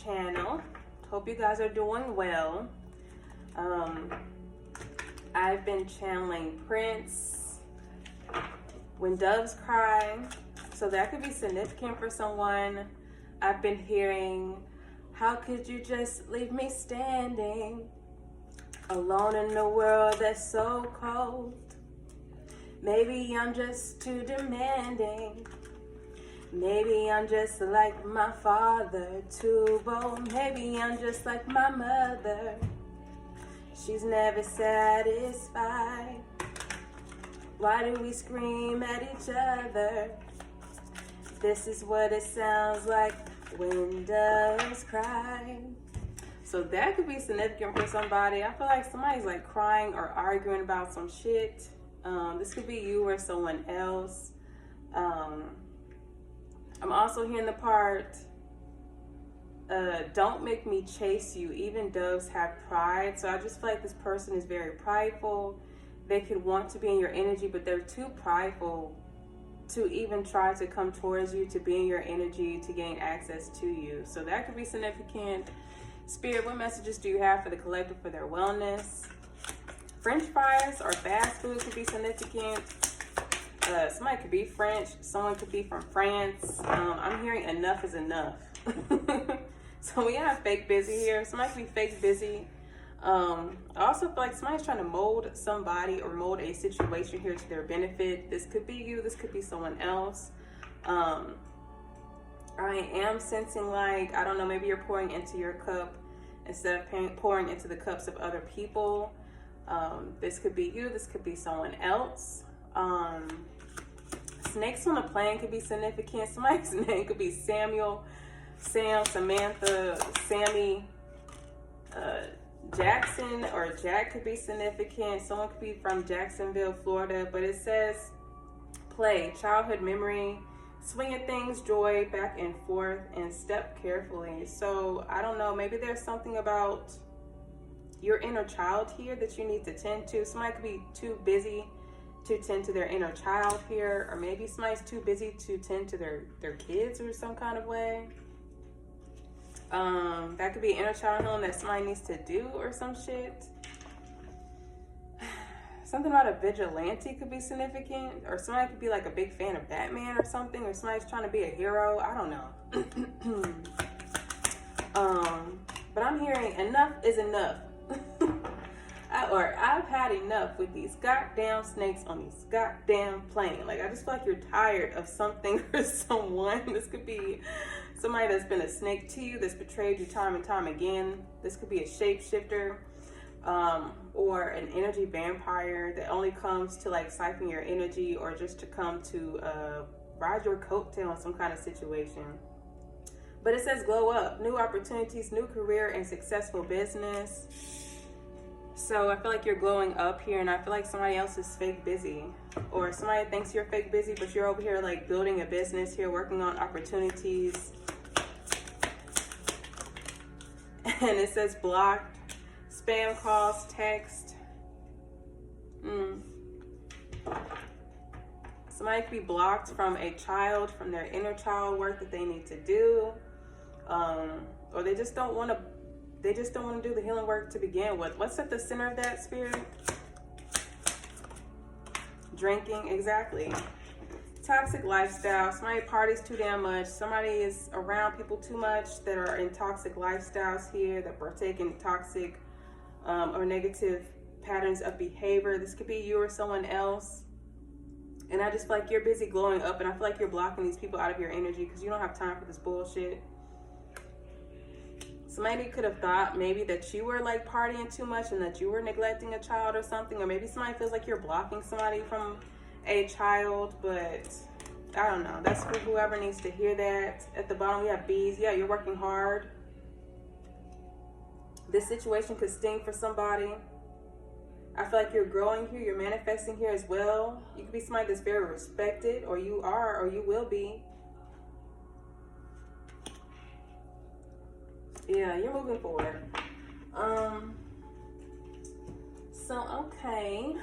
channel. Hope you guys are doing well. I've been channeling Prince, When Doves Cry, so that could be significant for someone. I've been hearing, how could you just leave me standing alone in a world that's so cold? Maybe I'm just too demanding. Maybe I'm just like my father, too bold. Maybe I'm just like my mother. She's never satisfied. Why do we scream at each other? This is what it sounds like when doves cry. So that could be significant for somebody. I feel like somebody's like crying or arguing about some shit. This could be you or someone else. I'm also hearing the part, don't make me chase you. Even doves have pride. So I just feel like this person is very prideful. They could want to be in your energy, but they're too prideful to even try to come towards you, to be in your energy, to gain access to you. So that could be significant. Spirit, what messages do you have for the collective for their wellness? French fries or fast food could be significant. Somebody could be French. Someone could be from France. I'm hearing enough is enough. So we have fake busy here. Somebody could be fake busy. I also feel like somebody's trying to mold somebody or mold a situation here to their benefit. This could be you. This could be someone else. I am sensing like, I don't know, maybe you're pouring into your cup instead of pouring into the cups of other people. This could be you. This could be someone else. Snakes on a plane could be significant. Somebody's name could be Samuel, Sam, Samantha, Sammy, Jackson, or Jack could be significant. Someone could be from Jacksonville, Florida, but it says play, childhood memory, swinging things, joy, back and forth, and step carefully. So I don't know, maybe there's something about your inner child here that you need to tend to. Somebody could be too busy to tend to their inner child here, or maybe somebody's too busy to tend to their kids or some kind of way. That could be inner child healing that somebody needs to do or some shit. Something about a vigilante could be significant, or somebody could be like a big fan of Batman or something, or somebody's trying to be a hero. I don't know. But I'm hearing enough is enough. I've had enough with these goddamn snakes on these goddamn plane. Like, I just feel like you're tired of something or someone. This could be somebody that's been a snake to you, that's betrayed you time and time again. This could be a shapeshifter, or an energy vampire that only comes to like siphon your energy, or just to come to ride your coattail in some kind of situation. But it says glow up, new opportunities, new career, and successful business. So I feel like you're glowing up here, and I feel like somebody else is fake busy, or somebody thinks you're fake busy, but you're over here like building a business here, working on opportunities. And it says blocked, spam calls, text. Somebody could be blocked from a child, from their inner child work that they need to do, or they just don't want to. They just don't want to do the healing work to begin with. What's at the center of that, Spirit? Drinking, exactly. Toxic lifestyle. Somebody parties too damn much. Somebody is around people too much that are in toxic lifestyles here, that partake in toxic or negative patterns of behavior. This could be you or someone else. And I just feel like you're busy glowing up, and I feel like you're blocking these people out of your energy because you don't have time for this bullshit. Somebody could have thought maybe that you were like partying too much and that you were neglecting a child or something, or maybe somebody feels like you're blocking somebody from a child, but I don't know. That's for whoever needs to hear that. At the bottom we have bees. Yeah, you're working hard. This situation could sting for somebody. I feel like you're growing here, you're manifesting here as well. You could be somebody that's very respected, or you are, or you will be. Yeah, you're moving forward. So, okay.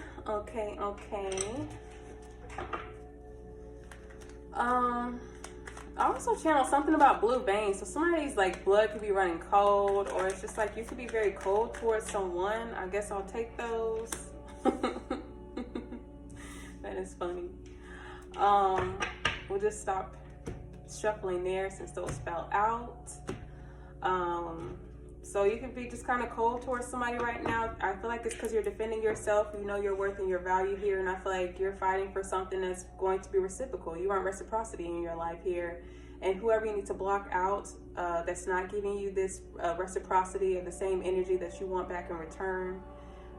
I also channel something about blue veins. So somebody's like blood could be running cold, or it's just like you could be very cold towards someone. I guess I'll take those. That is funny. We'll just stop shuffling there since those fell out. So you can be just kind of cold towards somebody right now. I feel like it's because you're defending yourself. You know your worth and your value here. And I feel like you're fighting for something that's going to be reciprocal. You want reciprocity in your life here. And whoever you need to block out that's not giving you this reciprocity of the same energy that you want back in return.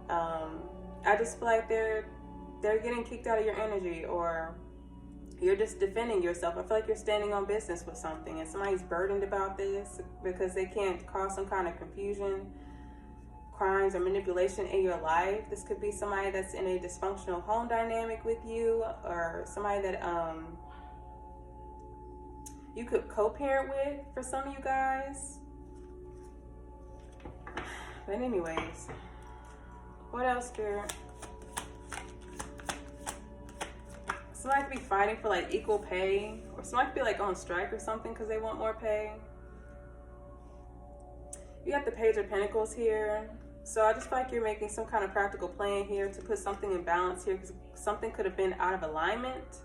I just feel like they're getting kicked out of your energy, or you're just defending yourself. I feel like you're standing on business with something and somebody's burdened about this because they can't cause some kind of confusion, crimes, or manipulation in your life. This could be somebody that's in a dysfunctional home dynamic with you, or somebody that you could co-parent with for some of you guys. But anyways, what else, Spirit? Somebody could be fighting for like equal pay, or somebody could be like on strike or something because they want more pay. You got the Page of Pentacles here. So I just feel like you're making some kind of practical plan here to put something in balance here, because something could have been out of alignment.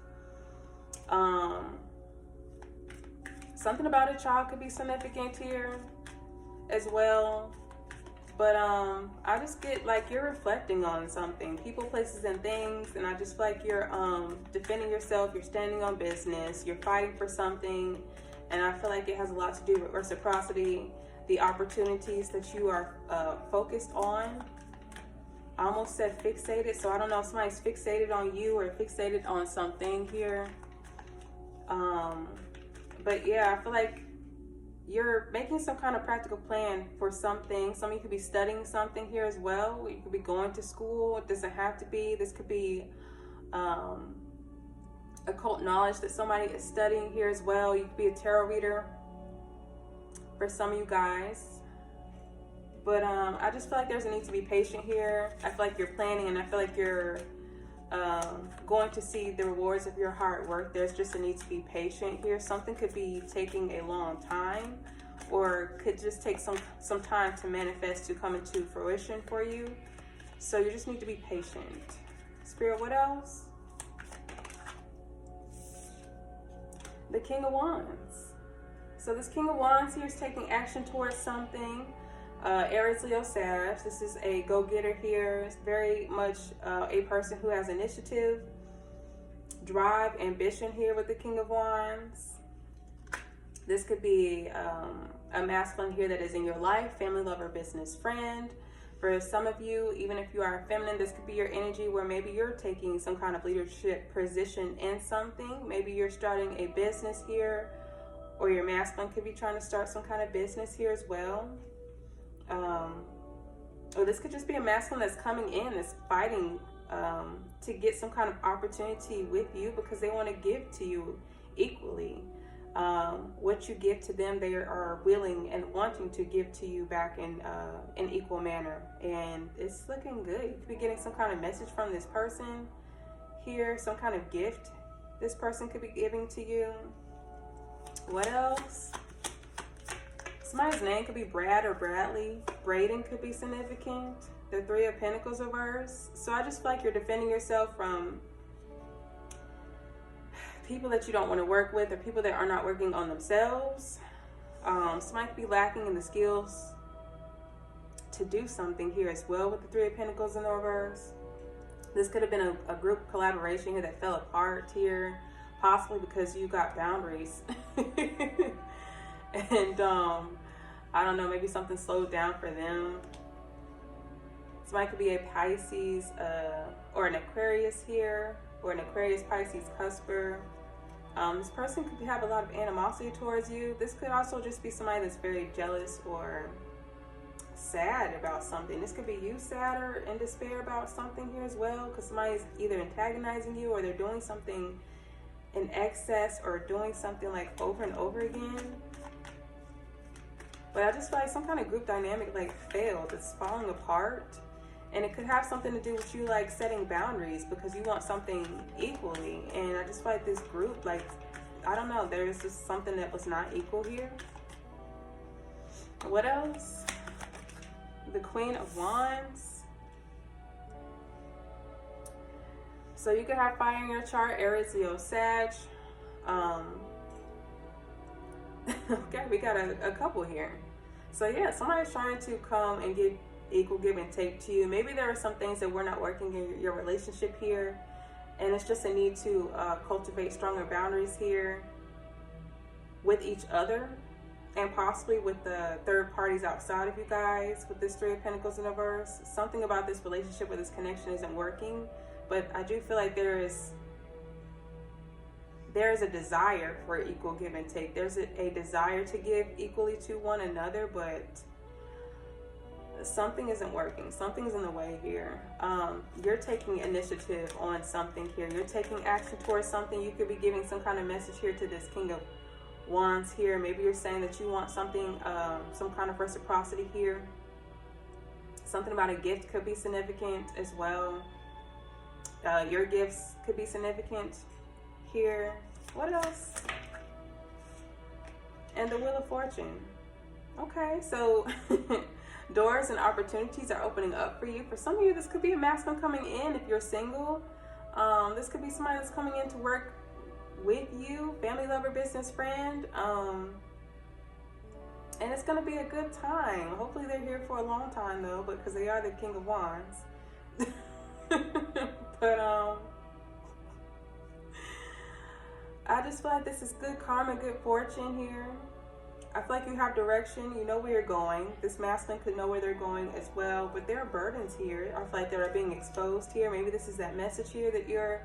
Something about a child could be significant here as well. But I just get like you're reflecting on something, people, places, and things, and I just feel like you're defending yourself, you're standing on business, you're fighting for something, and I feel like it has a lot to do with reciprocity, the opportunities that you are focused on. I almost said fixated, so I don't know if somebody's fixated on you or fixated on something here. But yeah, I feel like you're making some kind of practical plan for something. Some of you could be studying something here as well. You could be going to school. It doesn't have to be. This could be occult knowledge that somebody is studying here as well. You could be a tarot reader for some of you guys. But I just feel like there's a need to be patient here. I feel like you're planning, and I feel like you're going to see the rewards of your hard work. There's just a need to be patient here. Something could be taking a long time, or could just take some time to manifest, to come into fruition for you. So you just need to be patient. Spirit, what else? The King of Wands. So this King of Wands here is taking action towards something. Aries, Leo, Sag. This is a go-getter here. It's very much a person who has initiative, drive, ambition here with the King of Wands. This could be a masculine here that is in your life, family, lover, business, friend. For some of you, even if you are feminine, this could be your energy where maybe you're taking some kind of leadership position in something. Maybe you're starting a business here, or your masculine could be trying to start some kind of business here as well. Or this could just be a masculine that's coming in, that's fighting to get some kind of opportunity with you, because they want to give to you equally. What you give to them, they are willing and wanting to give to you back in an equal manner. And it's looking good. You could be getting some kind of message from this person here, some kind of gift this person could be giving to you. What else? Somebody's name could be Brad or Bradley. Braden could be significant. The Three of Pentacles reverse. So I just feel like you're defending yourself from people that you don't want to work with, or people that are not working on themselves. Somebody could be lacking in the skills to do something here as well with the Three of Pentacles in the reverse. This could have been a group collaboration here that fell apart here, possibly because you got boundaries. And I don't know, maybe something slowed down for them. Somebody could be a Pisces or an Aquarius here, or an Aquarius Pisces cusper. This person could have a lot of animosity towards you. This could also just be somebody that's very jealous or sad about something. This could be you sad or in despair about something here as well, because somebody's either antagonizing you, or they're doing something in excess, or doing something like over and over again. But I just feel like some kind of group dynamic like failed. It's falling apart. And it could have something to do with you like setting boundaries because you want something equally. And I just feel like this group like I don't know, there's just something that was not equal here. What else? The Queen of Wands. So you could have fire in your chart, Aries, Leo, Sag. Okay, we got a couple here. So yeah, somebody's trying to come and give equal give and take to you. Maybe there are some things that were not working in your relationship here, and it's just a need to cultivate stronger boundaries here with each other, and possibly with the third parties outside of you guys. With this Three of Pentacles in reverse, something about this relationship or this connection isn't working, but I do feel like there is a desire for equal give and take. There's a desire to give equally to one another, but something isn't working. Something's in the way here. You're taking initiative on something here. You're taking action towards something. You could be giving some kind of message here to this King of Wands here. Maybe you're saying that you want something, some kind of reciprocity here. Something about a gift could be significant as well. Your gifts could be significant here. What else? And the Wheel of Fortune. Okay, so doors and opportunities are opening up for you. For some of you, this could be a masculine coming in if you're single. This could be somebody that's coming in to work with you, family, lover, business, friend. And it's going to be a good time. Hopefully they're here for a long time though, because they are the King of Wands. But I just feel like this is good karma, good fortune here. I feel like you have direction. You know where you're going. This masculine could know where they're going as well. But there are burdens here. I feel like they are being exposed here. Maybe this is that message here that you're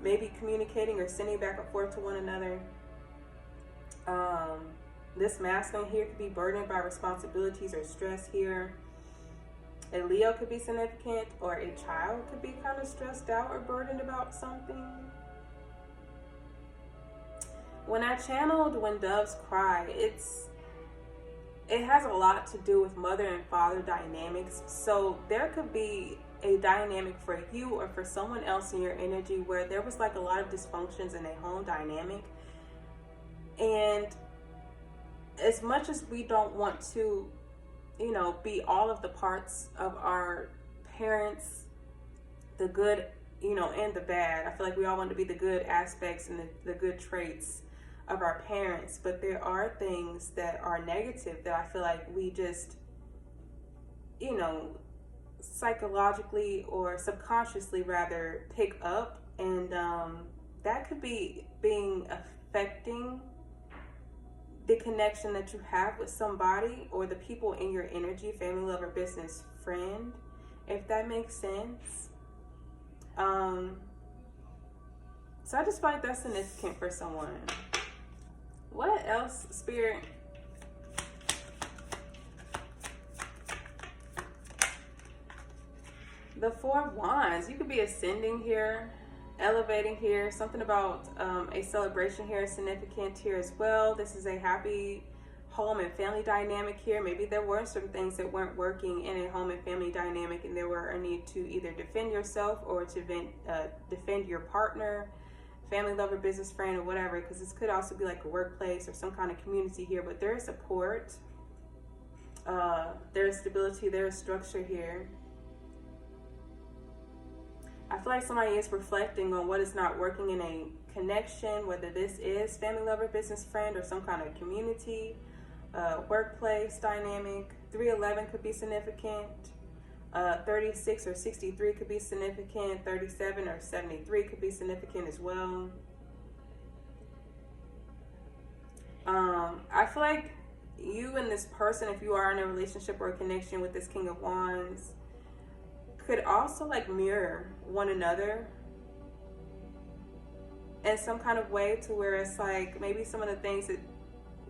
maybe communicating or sending back and forth to one another. This masculine here could be burdened by responsibilities or stress here. A Leo could be significant, or a child could be kind of stressed out or burdened about something. When I channeled When Doves Cry, it has a lot to do with mother and father dynamics. So there could be a dynamic for you or for someone else in your energy where there was like a lot of dysfunctions in a home dynamic. And as much as we don't want to, you know, be all of the parts of our parents, the good, you know, and the bad. I feel like we all want to be the good aspects and the good traits of our parents, but there are things that are negative that I feel like we just, you know, psychologically or subconsciously rather pick up, and that could be affecting the connection that you have with somebody or the people in your energy, family, lover, business, friend, if that makes sense. So I just feel like that's significant for someone. What else, Spirit? The Four of Wands. You could be ascending here, elevating here. Something about a celebration here is significant here as well. This is a happy home and family dynamic here. Maybe there were some things that weren't working in a home and family dynamic, and there were a need to either defend yourself or to defend your partner, family, lover, business, friend, or whatever, because this could also be like a workplace or some kind of community here. But there is support, there is stability, there is structure here. I feel like somebody is reflecting on what is not working in a connection, whether this is family, lover, business, friend, or some kind of community, workplace dynamic. 311 could be significant. 36 or 63 could be significant. 37 or 73 could be significant as well. I feel like you and this person, if you are in a relationship or a connection with this King of Wands, could also like mirror one another in some kind of way, to where it's like maybe some of the things that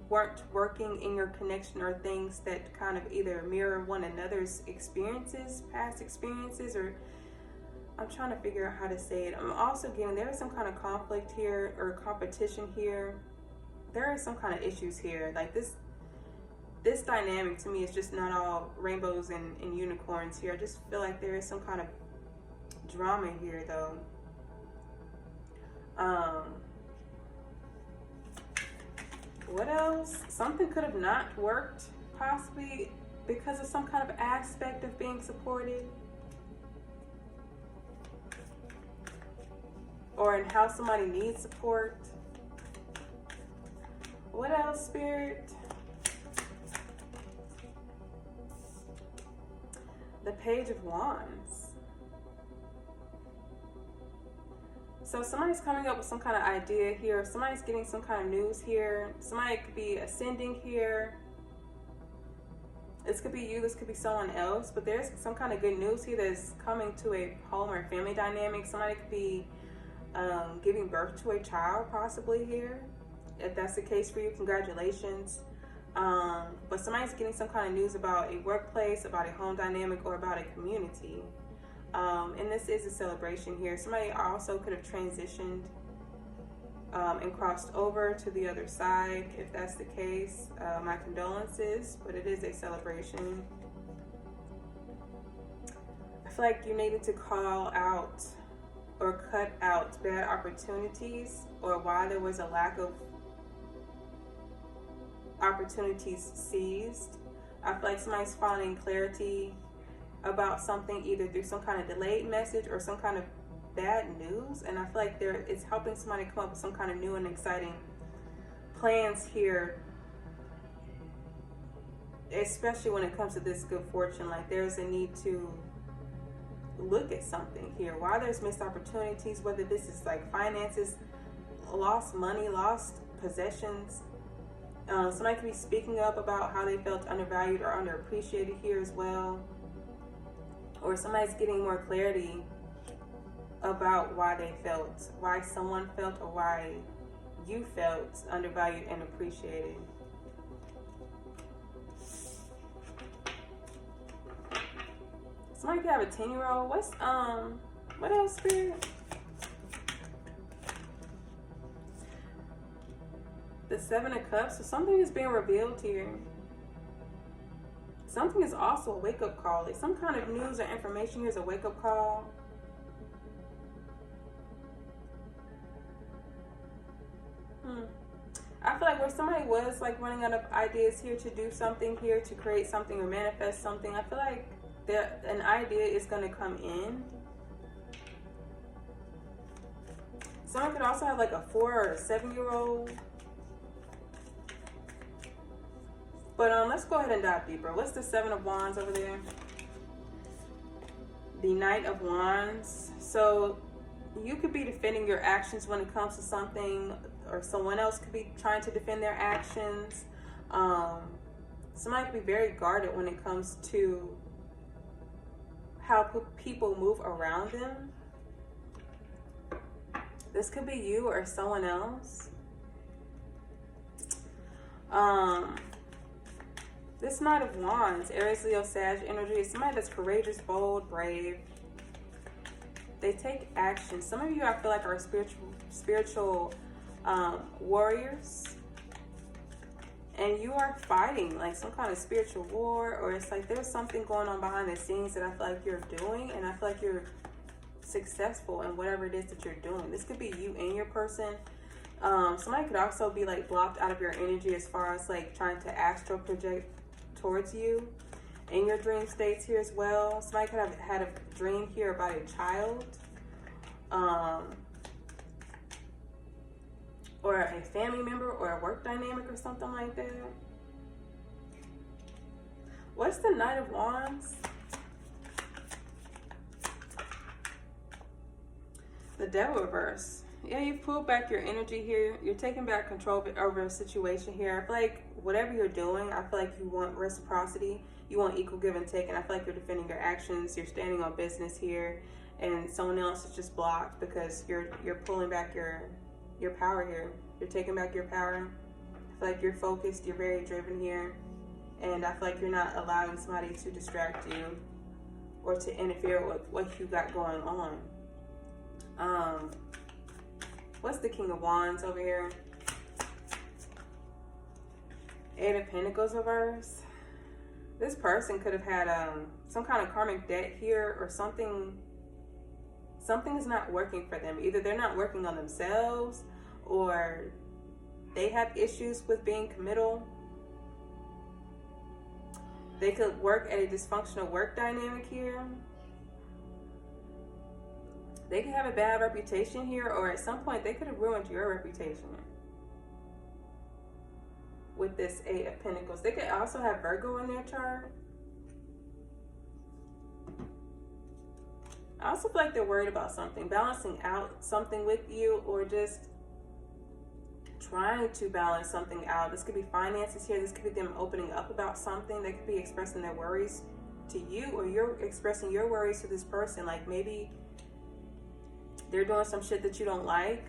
weren't working in your connection are things that kind of either mirror one another's experiences, past experiences, or I'm trying to figure out how to say it. I'm also getting there is some kind of conflict here or competition here. There are some kind of issues here. Like this dynamic to me is just not all rainbows and unicorns here. I just feel like there is some kind of drama here though. What else? Something could have not worked, possibly because of some kind of aspect of being supported, or in how somebody needs support. What else, Spirit? The Page of Wands. So somebody's coming up with some kind of idea here. Somebody's getting some kind of news here. Somebody could be ascending here. This could be you, this could be someone else, but there's some kind of good news here that's coming to a home or family dynamic. Somebody could be giving birth to a child possibly here. If that's the case for you, congratulations. But somebody's getting some kind of news about a workplace, about a home dynamic, or about a community. And this is a celebration here. Somebody also could have transitioned and crossed over to the other side. If that's the case, my condolences, but it is a celebration. I feel like you needed to call out or cut out bad opportunities, or why there was a lack of opportunities seized. I feel like somebody's finding clarity about something, either through some kind of delayed message or some kind of bad news, and I feel like it's helping somebody come up with some kind of new and exciting plans here, especially when it comes to this good fortune. Like, there's a need to look at something here. Why there's missed opportunities, whether this is like finances, lost money, lost possessions. Somebody could be speaking up about how they felt undervalued or underappreciated here as well. Or somebody's getting more clarity about why they felt, why someone felt, or why you felt undervalued and appreciated. Somebody could have a 10-year-old. What else, Spirit? The Seven of Cups. So something is being revealed here. Something is also a wake-up call. Like some kind of news or information here is a wake-up call. I feel like where somebody was like running out of ideas here to do something here, to create something or manifest something, I feel like an idea is going to come in. Someone could also have like a 4 or a 7-year-old. But let's go ahead and dive deeper. What's the 7 of Wands over there? The Knight of Wands. So you could be defending your actions when it comes to something, or someone else could be trying to defend their actions. Somebody could be very guarded when it comes to how people move around them. This could be you or someone else. This Knight of Wands, Aries, Leo, Sag energy is somebody that's courageous, bold, brave. They take action. Some of you, I feel like, are spiritual warriors. And you are fighting like some kind of spiritual war, or it's like there's something going on behind the scenes that I feel like you're doing, and I feel like you're successful in whatever it is that you're doing. This could be you and your person. Somebody could also be like blocked out of your energy as far as like trying to astral project towards you in your dream states here as well. Somebody could have had a dream here about a child, or a family member, or a work dynamic, or something like that. What's the Knight of Wands? The Devil reverse. Yeah, you've pulled back your energy here. You're taking back control over a situation here. I feel like whatever you're doing, I feel like you want reciprocity. You want equal give and take, and I feel like you're defending your actions. You're standing on business here, and someone else is just blocked because you're pulling back your power here. You're taking back your power. I feel like you're focused. You're very driven here, and I feel like you're not allowing somebody to distract you or to interfere with what you got going on. What's the King of Wands over here? 8 of Pentacles reverse. This person could have had some kind of karmic debt here, or something is not working for them. Either they're not working on themselves, or they have issues with being committal. They could work at a dysfunctional work dynamic here. They could have a bad reputation here, or at some point they could have ruined your reputation with this Eight of Pentacles. They could also have Virgo in their chart. I also feel like they're worried about something, balancing out something with you, or just trying to balance something out. This could be finances here. This could be them opening up about something. They could be expressing their worries to you, or you're expressing your worries to this person. Like maybe they're doing some shit that you don't like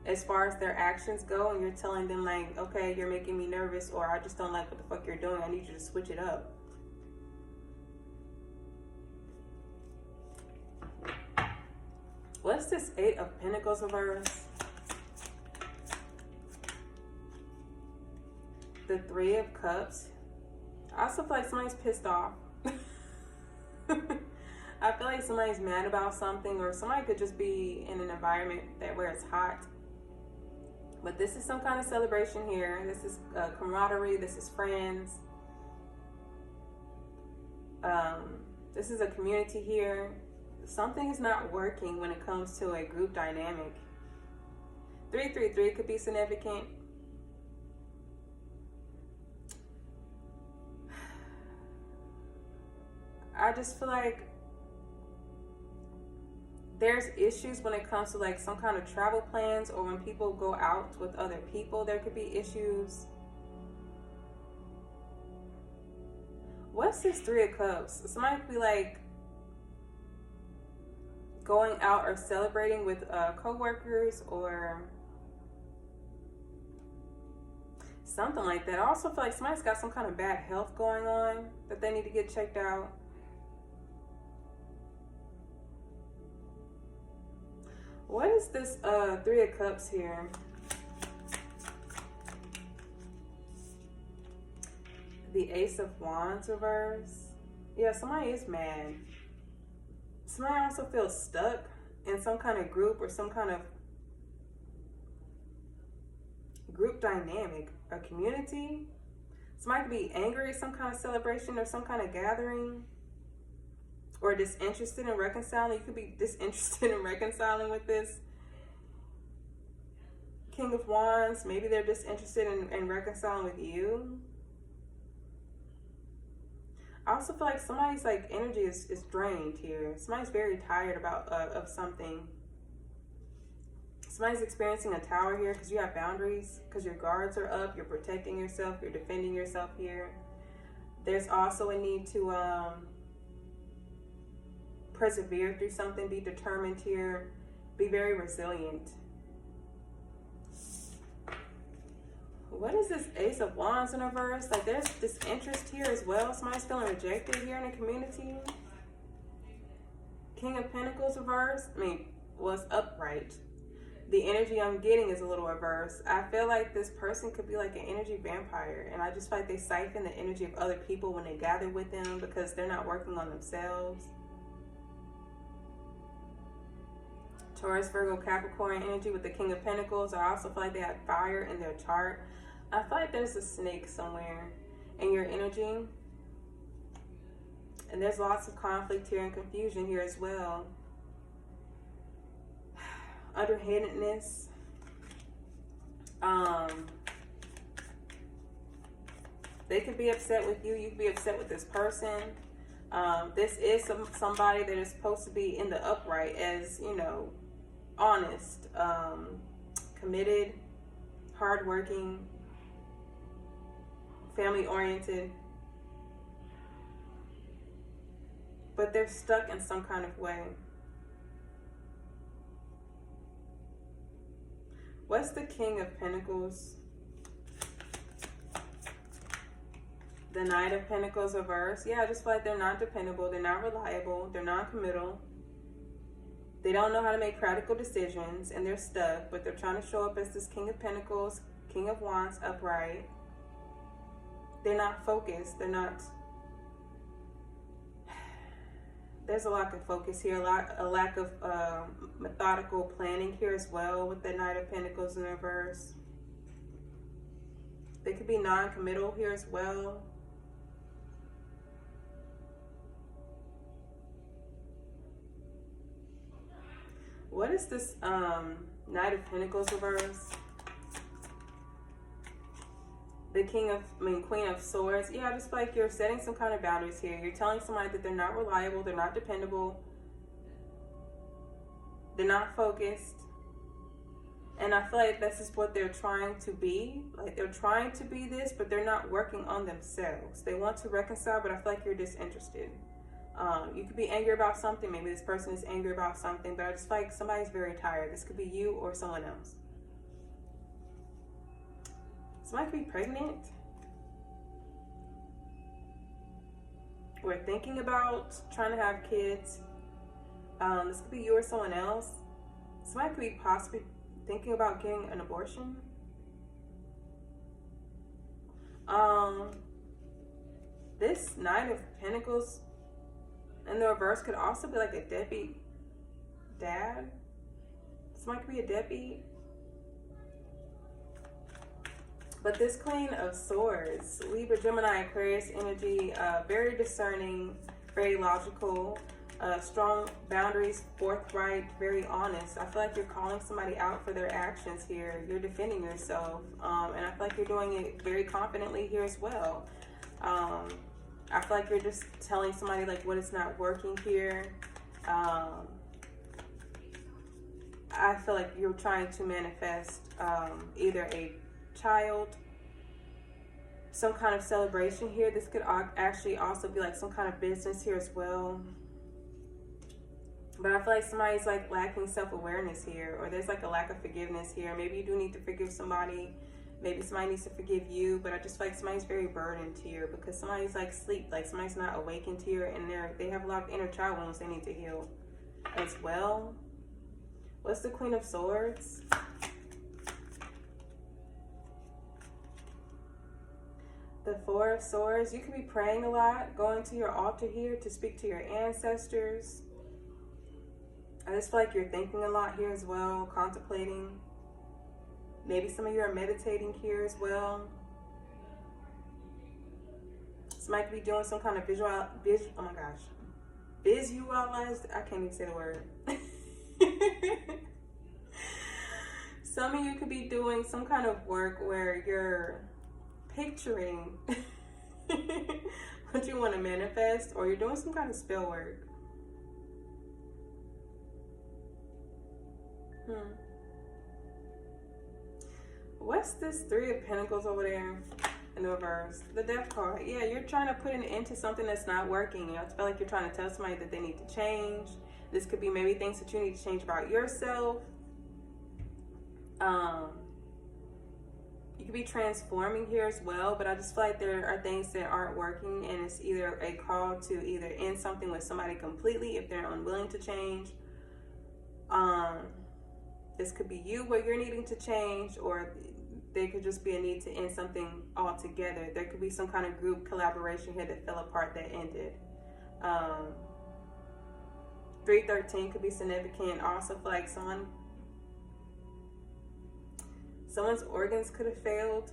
as far as their actions go, and you're telling them like, okay, you're making me nervous, or I just don't like what the fuck you're doing. I need you to switch it up. What's this Eight of Pentacles reverse? The Three of Cups. I also feel like somebody's pissed off. I feel like somebody's mad about something, or somebody could just be in an environment where it's hot. But this is some kind of celebration here. This is camaraderie. This is friends. This is a community here. Something is not working when it comes to a group dynamic. 333 could be significant. I just feel like there's issues when it comes to like some kind of travel plans, or when people go out with other people, there could be issues. What's this Three of Cups? Somebody could be like going out or celebrating with co-workers or something like that. I also feel like somebody's got some kind of bad health going on that they need to get checked out. What is this Three of Cups here? The Ace of Wands reverse. Yeah, somebody is mad. Somebody also feels stuck in some kind of group or some kind of group dynamic, a community. Somebody could be angry at some kind of celebration or some kind of gathering, or disinterested in reconciling. You could be disinterested in reconciling with this King of Wands. Maybe they're disinterested in reconciling with you. I also feel like somebody's like energy is drained here. Somebody's very tired of something. Somebody's experiencing a tower here because you have boundaries, because your guards are up, you're protecting yourself, you're defending yourself here. There's also a need to persevere through something, be determined here, be very resilient. What is this Ace of Wands in reverse? Like there's this interest here as well. Somebody's feeling rejected here in the community. King of Pentacles reverse. Was upright. The energy I'm getting is a little reverse. I feel like this person could be like an energy vampire, and I just feel like they siphon the energy of other people when they gather with them because they're not working on themselves. Taurus, Virgo, Capricorn energy with the King of Pentacles. I also feel like they have fire in their chart. I feel like there's a snake somewhere in your energy. And there's lots of conflict here and confusion here as well. Underhandedness. They could be upset with you. You could be upset with this person. This is somebody that is supposed to be in the upright as, you know, honest, committed, hardworking, family-oriented. But they're stuck in some kind of way. What's the King of Pentacles? The Knight of Pentacles reverse. Yeah, I just feel like they're not dependable. They're not reliable. They're non-committal. They don't know how to make practical decisions, and they're stuck, but they're trying to show up as this King of Pentacles, King of Wands, upright. They're not focused. They're not... There's a lack of focus here, a lack of methodical planning here as well with the Knight of Pentacles in reverse. They could be non-committal here as well. What is this Knight of Pentacles reverse? The Queen of Swords. Yeah, I just feel like you're setting some kind of boundaries here. You're telling somebody that they're not reliable, they're not dependable, they're not focused. And I feel like this is what they're trying to be. Like, they're trying to be this, but they're not working on themselves. They want to reconcile, but I feel like you're disinterested. You could be angry about something. Maybe this person is angry about something, but I just feel like somebody's very tired. This could be you or someone else. Somebody could be pregnant. Or thinking about trying to have kids. This could be you or someone else. Somebody could be possibly thinking about getting an abortion. This Knight of Pentacles in the reverse could also be like a deadbeat dad. Somebody could be a deadbeat. But this Queen of Swords, Libra, Gemini, Aquarius energy, very discerning, very logical, strong boundaries, forthright, very honest. I feel like you're calling somebody out for their actions here. You're defending yourself. And I feel like you're doing it very confidently here as well. I feel like you're just telling somebody like what is not working here. I feel like you're trying to manifest either a child, some kind of celebration here. This could actually also be like some kind of business here as well. But I feel like somebody's like lacking self-awareness here, or there's like a lack of forgiveness here. Maybe you do need to forgive somebody. Maybe somebody needs to forgive you, but I just feel like somebody's very burdened here because somebody's like asleep, like somebody's not awakened here, and they have a lot of inner child wounds they need to heal as well. What's the Queen of Swords? The Four of Swords. You could be praying a lot, going to your altar here to speak to your ancestors. I just feel like you're thinking a lot here as well, contemplating. Maybe some of you are meditating here as well. Somebody could be doing some kind of visualized, I can't even say the word. Some of you could be doing some kind of work where you're picturing what you want to manifest, or you're doing some kind of spell work. What's this Three of Pentacles over there in the reverse? The Death card. Yeah, you're trying to put an end to something that's not working. I feel like you're trying to tell somebody that they need to change. This could be maybe things that you need to change about yourself. You could be transforming here as well, but I just feel like there are things that aren't working, and it's either a call to either end something with somebody completely if they're unwilling to change. This could be you where you're needing to change, or there could just be a need to end something altogether. There could be some kind of group collaboration here that fell apart that ended. 313 could be significant. I also feel like someone's organs could have failed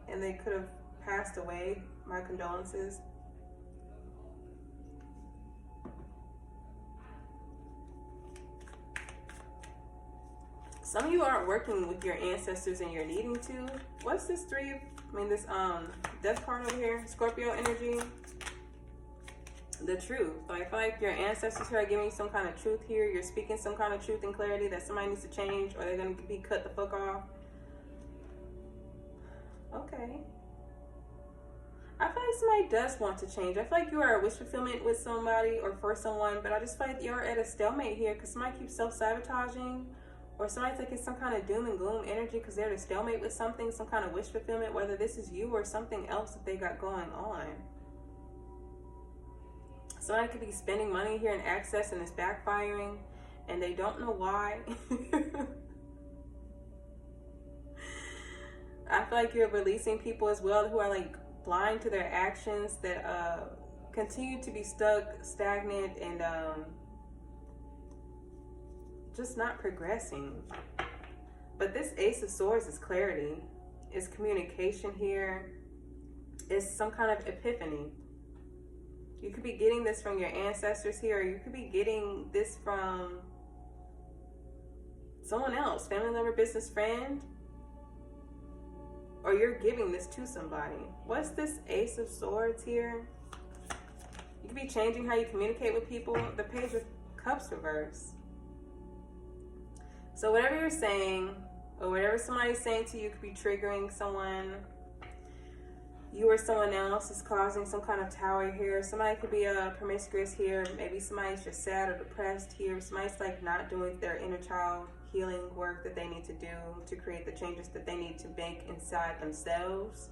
and they could have passed away. My condolences. Some of you aren't working with your ancestors and you're needing to. What's this this Death card over here? Scorpio energy. The truth. So I feel like your ancestors here are giving you some kind of truth here. You're speaking some kind of truth and clarity that somebody needs to change, or they're going to be cut the fuck off. Okay. I feel like somebody does want to change. I feel like you are a wish fulfillment with somebody or for someone, but I just feel like you're at a stalemate here because somebody keeps self-sabotaging, or somebody's like in some kind of doom and gloom energy because they're at a stalemate with something, some kind of wish fulfillment, whether this is you or something else that they got going on. Somebody could be spending money here and access and it's backfiring and they don't know why. I feel like you're releasing people as well who are like blind to their actions, that continue to be stuck, stagnant, and just not progressing. But this Ace of Swords is clarity. It's communication here. It's some kind of epiphany. You could be getting this from your ancestors here. Or you could be getting this from someone else, family member, business friend. Or you're giving this to somebody. What's this Ace of Swords here? You could be changing how you communicate with people. The Page of Cups reverse. So whatever you're saying, or whatever somebody's saying to you, could be triggering someone. You or someone else is causing some kind of tower here. Somebody could be promiscuous here. Maybe somebody's just sad or depressed here. Somebody's like not doing their inner child healing work that they need to do to create the changes that they need to make inside themselves.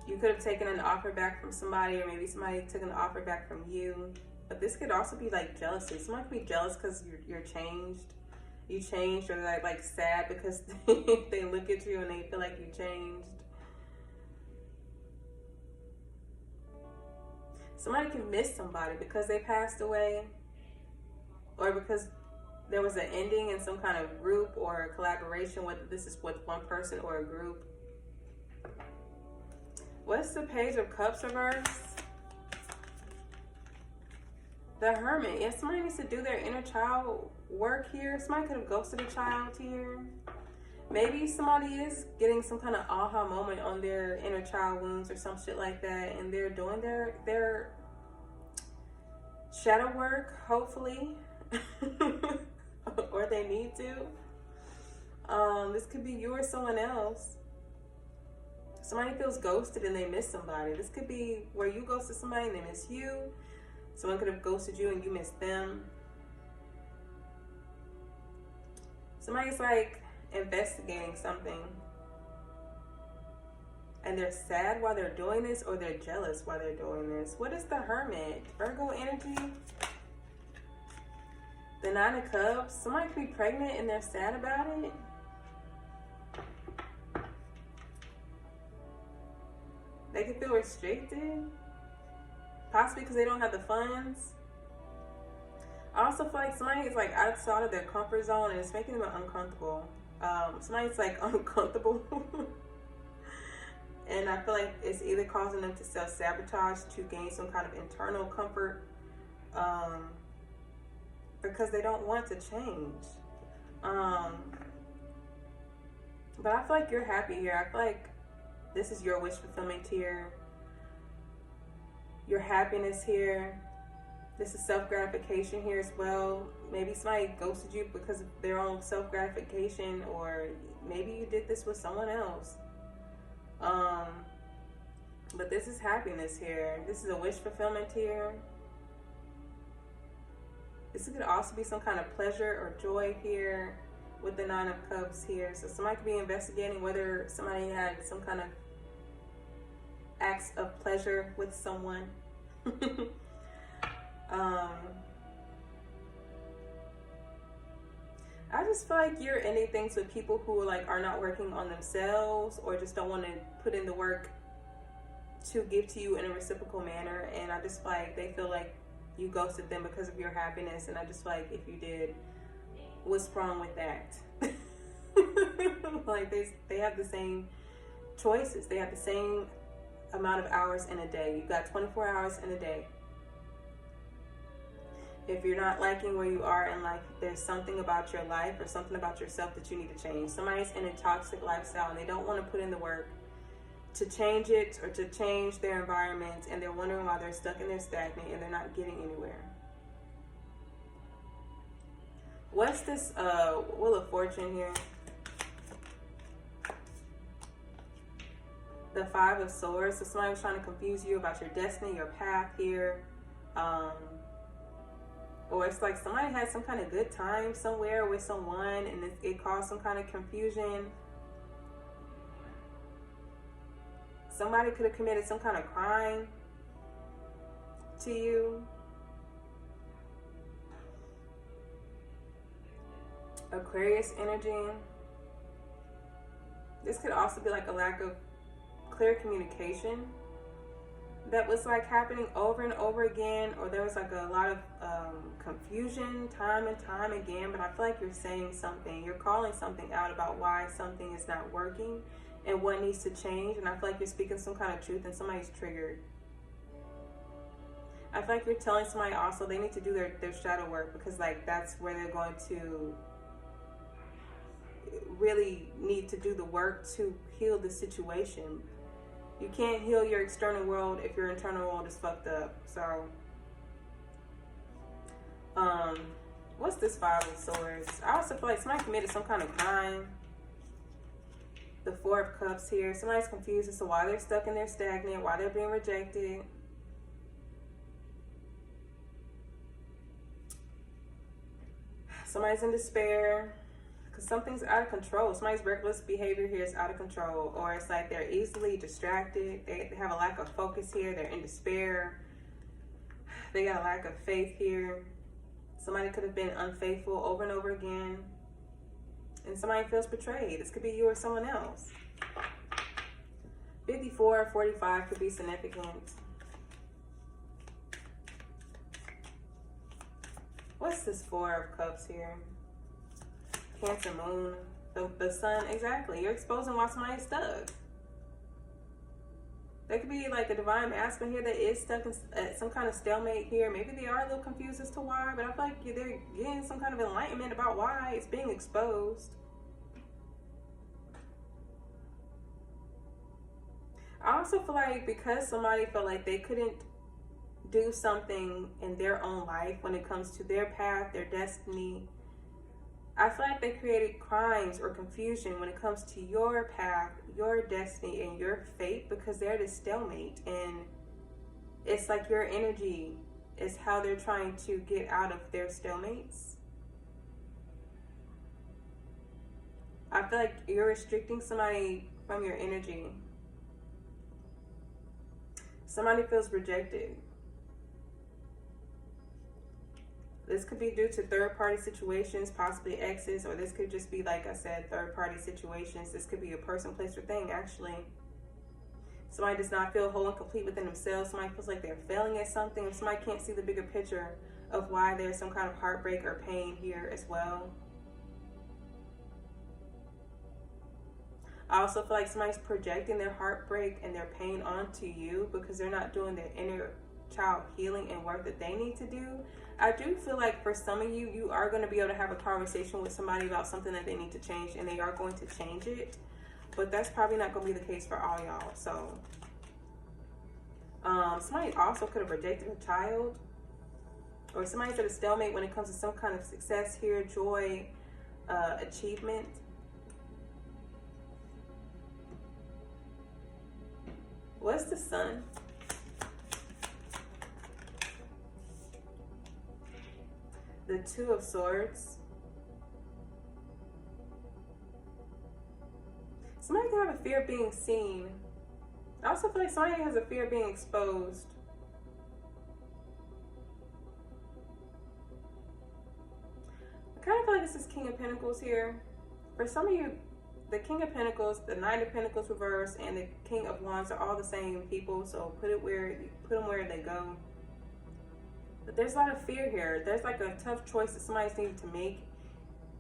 You could have taken an offer back from somebody, or maybe somebody took an offer back from you. But this could also be like jealousy. Someone could be jealous because you're changed. You changed, or like sad because they look at you and they feel like you changed. Somebody can miss somebody because they passed away, or because there was an ending in some kind of group or collaboration, whether this is with one person or a group. What's the Page of Cups reverse? The Hermit. Yeah, somebody needs to do their inner child work here. Somebody could have ghosted a child here. Maybe somebody is getting some kind of aha moment on their inner child wounds or some shit like that, and they're doing their shadow work, hopefully. Or they need to. This could be you or someone else. Somebody feels ghosted and they miss somebody. This could be where you ghosted somebody and they miss you. Someone could have ghosted you and you missed them. Somebody's like investigating something and they're sad while they're doing this, or they're jealous while they're doing this. What is the Hermit? Virgo energy. The Nine of Cups. Somebody could be pregnant and they're sad about it. They could feel restricted, possibly because they don't have the funds. I also feel like somebody is like outside of their comfort zone and it's making them uncomfortable. Somebody's like uncomfortable. And I feel like it's either causing them to self-sabotage to gain some kind of internal comfort, because they don't want to change. But I feel like you're happy here. I feel like this is your wish fulfillment here. Your happiness here. This is self-gratification here as well. Maybe somebody ghosted you because of their own self-gratification, or maybe you did this with someone else. But this is happiness here. This is a wish fulfillment here. This could also be some kind of pleasure or joy here with the Nine of Cups here. So somebody could be investigating whether somebody had some kind of acts of pleasure with someone. I just feel like you're ending things with people who like are not working on themselves, or just don't want to put in the work to give to you in a reciprocal manner. And I just feel like they feel like you ghosted them because of your happiness. And I just feel like if you did, what's wrong with that? Like they have the same choices. They have the same amount of hours in a day. You've got 24 hours in a day. If you're not liking where you are in life, there's something about your life or something about yourself that you need to change. Somebody's in a toxic lifestyle and they don't want to put in the work to change it or to change their environment, and they're wondering why they're stuck and they're stagnant and they're not getting anywhere. What's this Wheel of Fortune here? The Five of Swords. So somebody was trying to confuse you about your destiny, your path here. Or it's like somebody had some kind of good time somewhere with someone and it caused some kind of confusion. Somebody could have committed some kind of crime to you. Aquarius energy. This could also be like a lack of clear communication. that was like happening over and over again, or there was like a lot of confusion time and time again. But I feel like you're saying something, you're calling something out about why something is not working and what needs to change. And I feel like you're speaking some kind of truth and somebody's triggered. I feel like you're telling somebody also they need to do their shadow work, because like that's where they're going to really need to do the work to heal the situation. You can't heal your external world if your internal world is fucked up. So, what's this Five of Swords? I also feel like somebody committed some kind of crime. The Four of Cups here. Somebody's confused as to why they're stuck and they're stagnant, why they're being rejected. Somebody's in despair because something's out of control. Somebody's reckless behavior here is out of control, or it's like they're easily distracted. They have a lack of focus here. They're in despair. They got a lack of faith here. Somebody could have been unfaithful over and over again, and somebody feels betrayed. This could be you or someone else. 54, 45 could be significant. What's this Four of Cups here? Cancer Moon, the Sun, exactly. You're exposing why somebody's stuck. There could be like a divine masculine here that is stuck at some kind of stalemate here. Maybe they are a little confused as to why, but I feel like they're getting some kind of enlightenment about why it's being exposed. I also feel like because somebody felt like they couldn't do something in their own life when it comes to their path, their destiny, I feel like they created crimes or confusion when it comes to your path, your destiny, and your fate, because they're at a stalemate. And it's like your energy is how they're trying to get out of their stalemates. I feel like you're restricting somebody from your energy. Somebody feels rejected. This could be due to third-party situations, possibly exes, or this could just be, like I said, third-party situations. This could be a person, place, or thing, actually. Somebody does not feel whole and complete within themselves. Somebody feels like they're failing at something. Somebody can't see the bigger picture of why there's some kind of heartbreak or pain here as well. I also feel like somebody's projecting their heartbreak and their pain onto you because they're not doing their inner child healing and work that they need to do. I do feel like for some of you, you are going to be able to have a conversation with somebody about something that they need to change, and they are going to change it. But that's probably not going to be the case for all y'all. So, somebody also could have rejected a child, or somebody's at a stalemate when it comes to some kind of success here, joy, achievement. What's the Sun? The Two of Swords. Somebody can have a fear of being seen. I also feel like somebody has a fear of being exposed. I kind of feel like this is King of Pentacles here. For some of you, the King of Pentacles, the Knight of Pentacles reverse, and the King of Wands are all the same people. So put them where they go. But there's a lot of fear here. There's like a tough choice that somebody's needed to make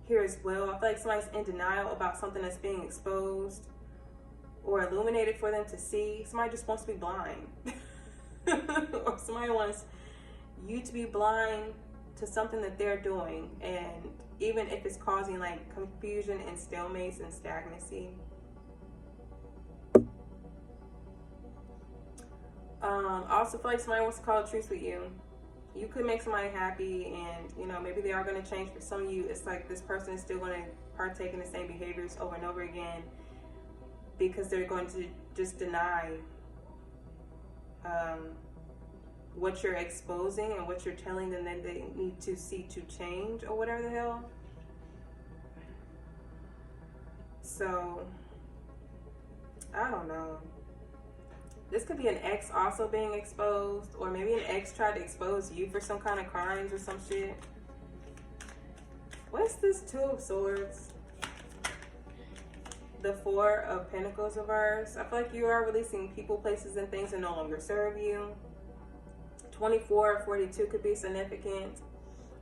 here as well. I feel like somebody's in denial about something that's being exposed or illuminated for them to see. Somebody just wants to be blind. Or somebody wants you to be blind to something that they're doing. And even if it's causing like confusion and stalemates and stagnancy. I also feel like somebody wants to call a truce with you. You could make somebody happy, and you know, maybe they are going to change. For some of you, it's like this person is still going to partake in the same behaviors over and over again because they're going to just deny what you're exposing and what you're telling them that they need to see to change, or whatever the hell. So I don't know. This could be an ex also being exposed, or maybe an ex tried to expose you for some kind of crimes or some shit. What's this Two of Swords? the Four of Pentacles reverse. I feel like you are releasing people, places, and things that no longer serve you. 24 or 42 could be significant.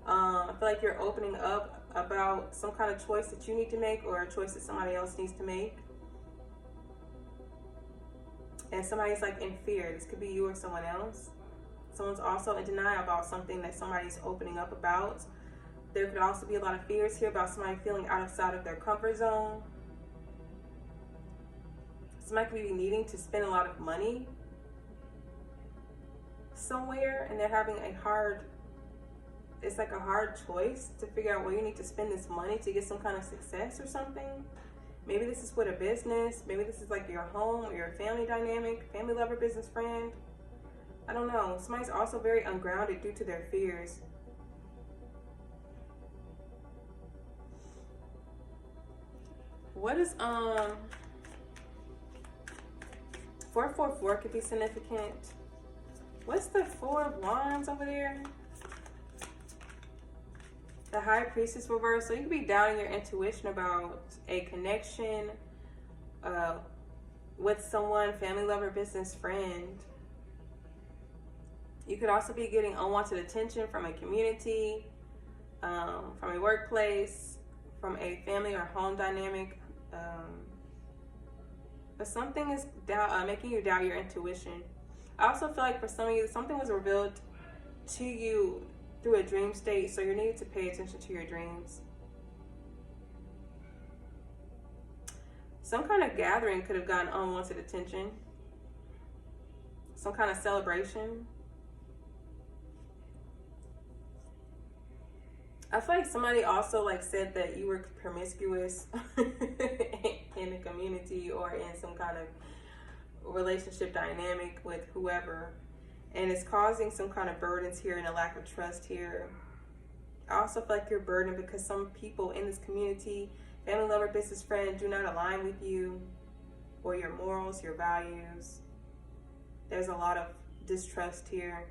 I feel like you're opening up about some kind of choice that you need to make, or a choice that somebody else needs to make. And somebody's like in fear. This could be you or someone else. Someone's also in denial about something that somebody's opening up about. There could also be a lot of fears here about somebody feeling outside of their comfort zone. Somebody could be needing to spend a lot of money somewhere, and they're having it's like a hard choice to figure out where you need to spend this money to get some kind of success or something. Maybe this is with a business. Maybe this is like your home or your family dynamic, family, lover, business, friend. I don't know. Somebody's also very ungrounded due to their fears. What is 444 could be significant. What's the Four of Wands over there? The High Priestess reverse. So you could be doubting your intuition about a connection with someone, family, lover, business, friend. You could also be getting unwanted attention from a community, from a workplace, from a family or home dynamic. But something is making you doubt your intuition. I also feel like for some of you, something was revealed to you through a dream state, so you need to pay attention to your dreams. Some kind of gathering could have gotten unwanted attention. Some kind of celebration. I feel like somebody also said that you were promiscuous in the community or in some kind of relationship dynamic with whoever, and it's causing some kind of burdens here and a lack of trust here. I also feel like you're burdened because some people in this community, family, lover, business, friend, do not align with you or your morals, your values. There's a lot of distrust here.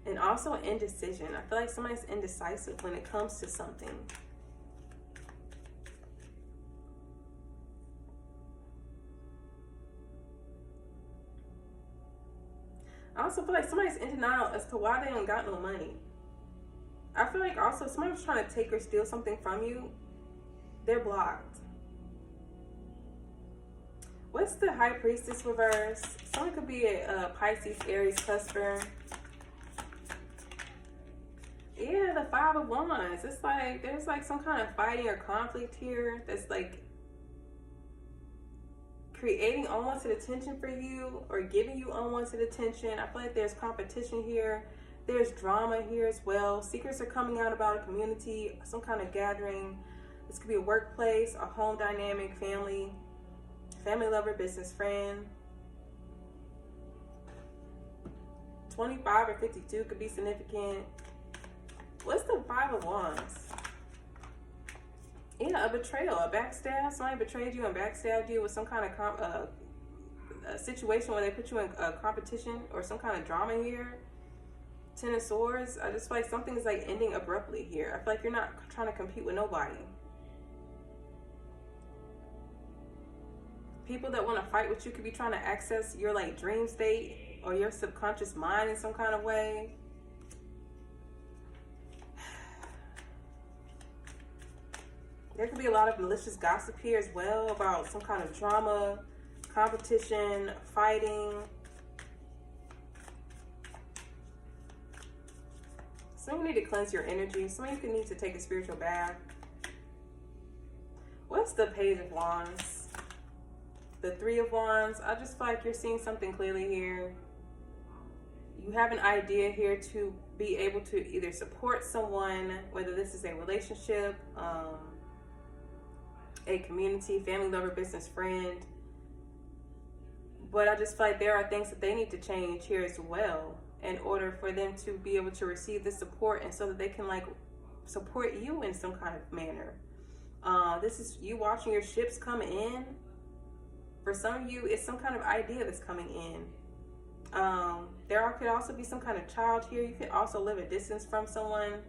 And also indecision. I feel like somebody's indecisive when it comes to something. I also feel like somebody's in denial as to why they don't got no money. I feel like also somebody's trying to take or steal something from you. They're blocked. What's the High Priestess reverse? Someone could be a Pisces, Aries, Cusper. Yeah, the Five of Wands. It's like there's some kind of fighting or conflict here that's creating unwanted attention for you or giving you unwanted attention. I feel like there's competition here. There's drama here as well. Secrets are coming out about a community, some kind of gathering. This could be a workplace, a home dynamic, family lover, business, friend. 25 or 52 could be significant. What's the Five of Wands? Yeah, a betrayal, a backstab. Somebody betrayed you and backstabbed you with some kind of a situation where they put you in a competition or some kind of drama here. Ten of Swords. I just feel like something is ending abruptly here. I feel like you're not trying to compete with nobody. People that want to fight with you could be trying to access your dream state or your subconscious mind in some kind of way. There could be a lot of malicious gossip here as well about some kind of drama, competition, fighting. Some of you need to cleanse your energy. Some of you need to take a spiritual bath. What's the Page of Wands? The Three of Wands. I just feel like you're seeing something clearly here. You have an idea here to be able to either support someone, whether this is a relationship, a community, family, lover, business, friend. But I just feel like there are things that they need to change here as well in order for them to be able to receive this support, and so that they can support you in some kind of manner. This is you watching your ships come in. For some of you, it's some kind of idea that's coming in. Could also be some kind of child here. You could also live a distance from someone.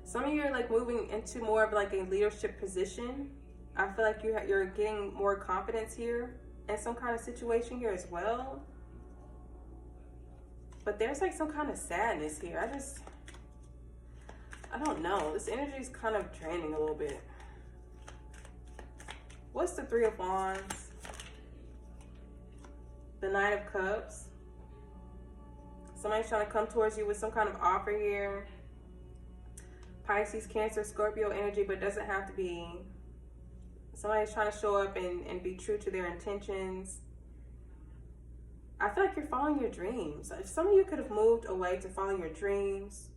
Some of you are like moving into more of like a leadership position. I feel like you're getting more confidence here in some kind of situation here as well. But there's like some kind of sadness here. I don't know. This energy is kind of draining a little bit. What's the Three of Wands? The Knight of Cups. Somebody's trying to come towards you with some kind of offer here. Pisces, Cancer, Scorpio energy, but doesn't have to be. Somebody's trying to show up and be true to their intentions. I feel like you're following your dreams. Some of you could have moved away to follow your dreams.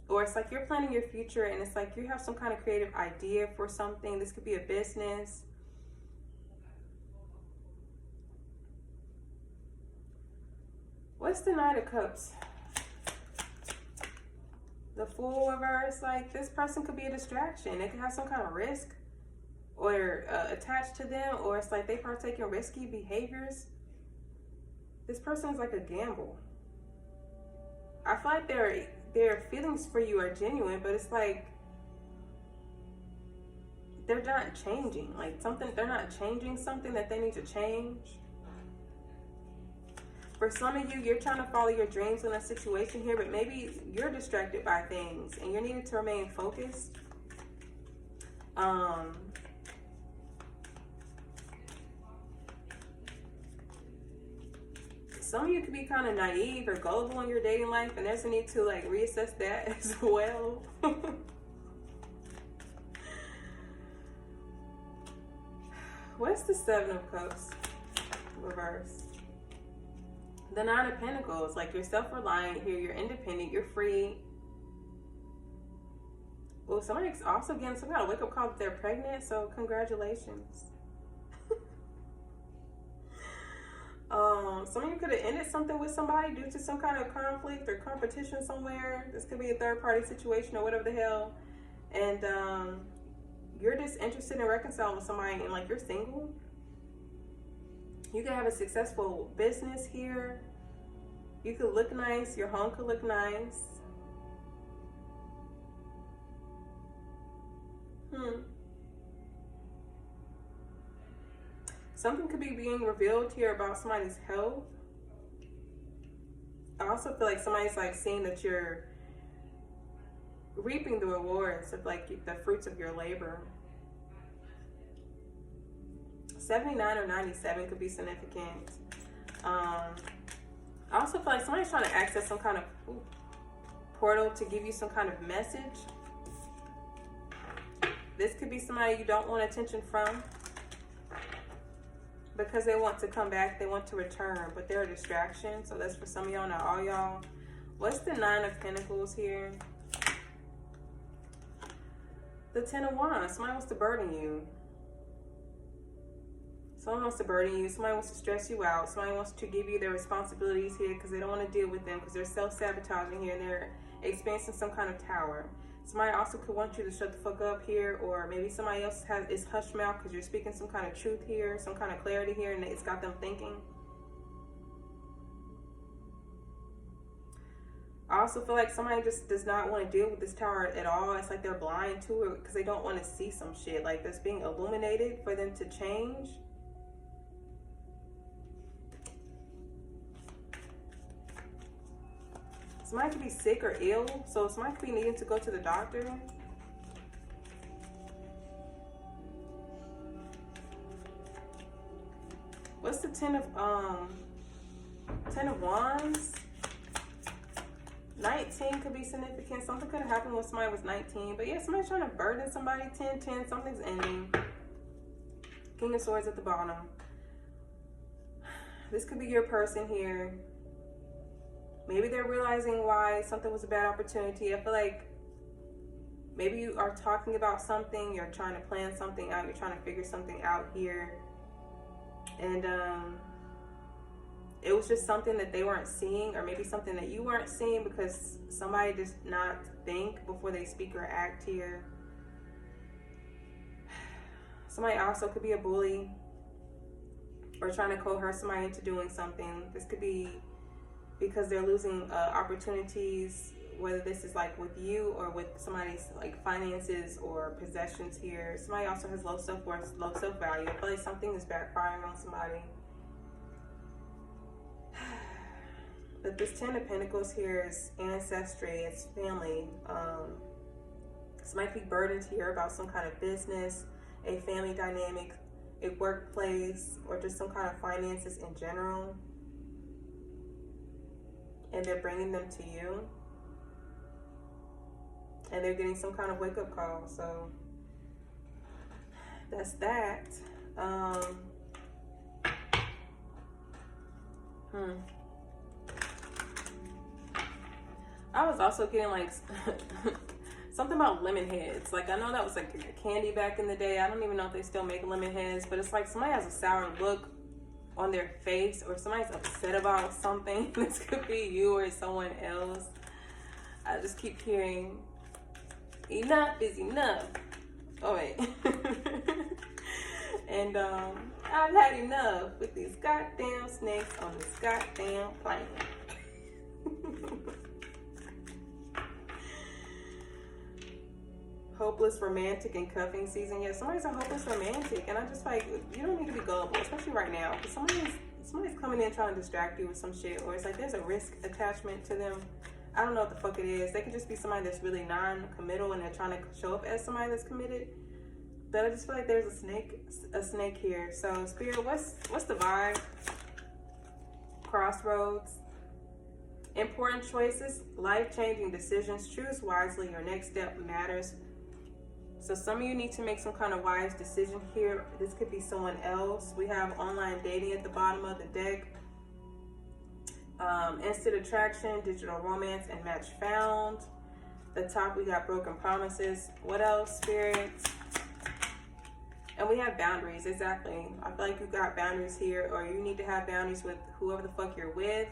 Or it's like you're planning your future and it's like you have some kind of creative idea for something. This could be a business. What's the Knight of Cups? The Fool reverse. Like, this person could be a distraction. It could have some kind of risk or attached to them, or it's like they partake in risky behaviors. This person is like a gamble. I feel like their feelings for you are genuine, but it's like they're not changing. Like they're not changing something that they need to change. For some of you, you're trying to follow your dreams in a situation here, but maybe you're distracted by things and you're needing to remain focused. Some of you could be kind of naive or gullible in your dating life, and there's a need to like reassess that as well. What's the Seven of Cups reverse? The Nine of Pentacles. Like, you're self-reliant here, you're independent, you're free. Well, somebody's also getting some kind of wake-up call that they're pregnant, so congratulations. Some of you could have ended something with somebody due to some kind of conflict or competition somewhere. This could be a third-party situation or whatever the hell. And you're just interested in reconciling with somebody and like you're single. You could have a successful business here. You could look nice. Your home could look nice. Something could be being revealed here about somebody's health. I also feel like somebody's like seeing that you're reaping the rewards of like the fruits of your labor. 79 or 97 could be significant. I also feel like somebody's trying to access some kind of portal to give you some kind of message. This could be somebody you don't want attention from because they want to come back, they want to return, but they're a distraction. So that's for some of y'all, not all y'all. What's the Nine of Pentacles here? The Ten of Wands. Somebody wants to burden you. Someone wants to burden you. Somebody wants to stress you out. Somebody wants to give you their responsibilities here because they don't want to deal with them because they're self-sabotaging here and they're experiencing some kind of tower. Somebody also could want you to shut the fuck up here, or maybe somebody else is hush mouth because you're speaking some kind of truth here, some kind of clarity here, and it's got them thinking. I also feel like somebody just does not want to deal with this tower at all. It's like they're blind to it because they don't want to see some shit like that's being illuminated for them to change. Somebody could be sick or ill, so somebody could be needing to go to the doctor. What's the Ten of Wands? 19 could be significant. Something could have happened when somebody was 19. But yeah, somebody's trying to burden somebody. 10, 10, something's ending. King of Swords at the bottom. This could be your person here. Maybe they're realizing why something was a bad opportunity. I feel like maybe you are talking about something, you're trying to plan something out, you're trying to figure something out here. And it was just something that they weren't seeing, or maybe something that you weren't seeing because somebody does not think before they speak or act here. Somebody also could be a bully or trying to coerce somebody into doing something. This could be because they're losing opportunities whether this is like with you or with somebody's like finances or possessions here. Somebody also has low self-worth, low self-value. I feel like something is backfiring on somebody. But this 10 of Pentacles here is ancestry, it's family. This might be burdened here about some kind of business, a family dynamic, a workplace, or just some kind of finances in general. And they're bringing them to you. And they're getting some kind of wake-up call. So that's that. I was also getting like something about lemon heads. Like, I know that was like a candy back in the day. I don't even know if they still make lemon heads, but it's like somebody has a sour look on their face, or somebody's upset about something. This could be you or someone else. I just keep hearing, enough is enough. Oh wait. And I've had enough with these goddamn snakes on this goddamn plane. Hopeless romantic and cuffing season. Yeah, somebody's a hopeless romantic, and I just like, you don't need to be gullible, especially right now. Because somebody's coming in trying to distract you with some shit, or it's like there's a risk attachment to them. I don't know what the fuck it is. They could just be somebody that's really non-committal and they're trying to show up as somebody that's committed. But I just feel like there's a snake here. So Spirit, what's the vibe? Crossroads. Important choices, life-changing decisions. Choose wisely. Your next step matters. So some of you need to make some kind of wise decision here. This could be someone else. We have online dating at the bottom of the deck. Instant attraction, digital romance, and match found. The top, we got broken promises. What else, Spirit? And we have boundaries, exactly. I feel like you got boundaries here, or you need to have boundaries with whoever the fuck you're with.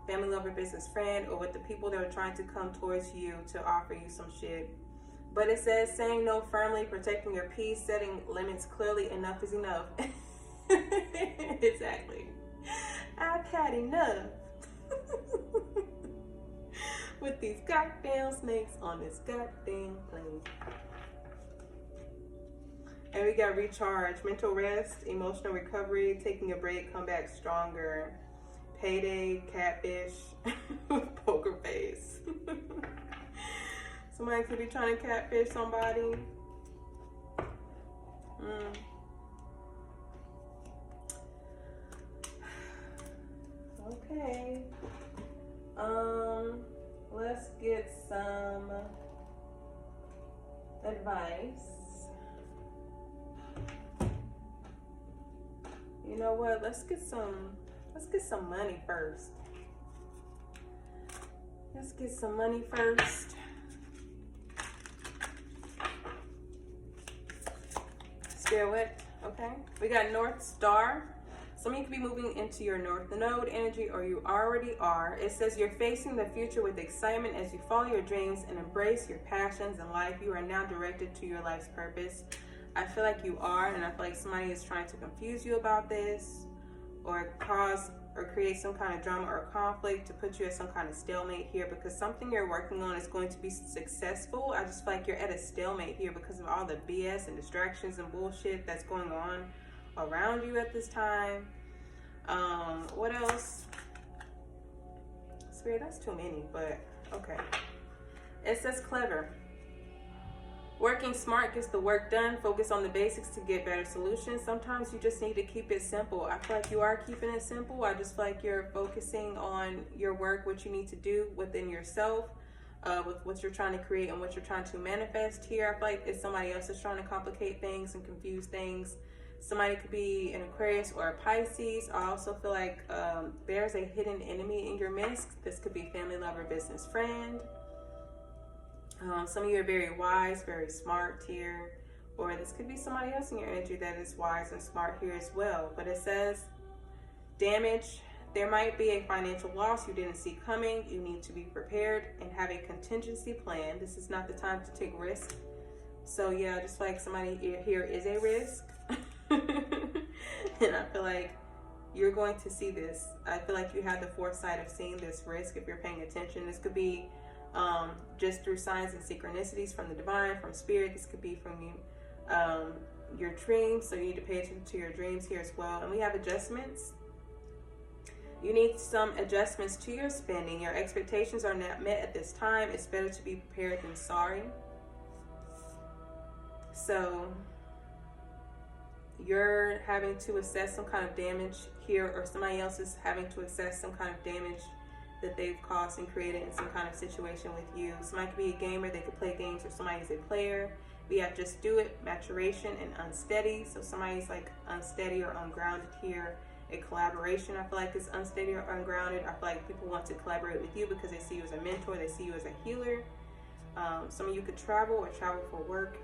Family, lover, business, friend, or with the people that are trying to come towards you to offer you some shit. But it says saying no firmly, protecting your peace, setting limits clearly. Enough is enough. Exactly. I've had enough. With these goddamn snakes on this goddamn plane. And we got recharge, mental rest, emotional recovery, taking a break, come back stronger. Payday, catfish, poker face. Somebody could be trying to catfish somebody. Okay. Let's get some advice. You know what? Let's get some money first. Let's get some money first. Spirit, what? Okay. We got North Star. Some of you could be moving into your North Node energy, or you already are. It says you're facing the future with excitement as you follow your dreams and embrace your passions in life. You are now directed to your life's purpose. I feel like you are, and I feel like somebody is trying to confuse you about this, or cause or create some kind of drama or conflict to put you at some kind of stalemate here, because something you're working on is going to be successful. I just feel like you're at a stalemate here because of all the BS and distractions and bullshit that's going on around you at this time. What else? Spirit, that's too many, but okay. It says clever. Working smart gets the work done. Focus on the basics to get better solutions. Sometimes you just need to keep it simple. I feel like you are keeping it simple. I just feel like you're focusing on your work, what you need to do within yourself, with what you're trying to create and what you're trying to manifest here. I feel like it's somebody else that's trying to complicate things and confuse things. Somebody could be an Aquarius or a Pisces. I also feel like there's a hidden enemy in your midst. This could be family, lover, business, friend. Some of you are very wise, very smart here, or this could be somebody else in your energy that is wise and smart here as well. But it says damage. There might be a financial loss you didn't see coming. You need to be prepared and have a contingency plan. This is not the time to take risks. So yeah, just like somebody here is a risk. And I feel like you're going to see this. I feel like you have the foresight of seeing this risk if you're paying attention. This could be just through signs and synchronicities from the divine, from spirit. This could be from you, your dreams. So you need to pay attention to your dreams here as well. And we have adjustments. You need some adjustments to your spending. Your expectations are not met at this time. It's better to be prepared than sorry. So you're having to assess some kind of damage here, or somebody else is having to assess some kind of damage that they've caused and created in some kind of situation with you. Somebody could be a gamer, they could play games, or somebody is a player. We have just do it, maturation, and unsteady. So somebody's like unsteady or ungrounded here. A collaboration, I feel like, is unsteady or ungrounded. I feel like people want to collaborate with you because they see you as a mentor, they see you as a healer. Some of you could travel or travel for work.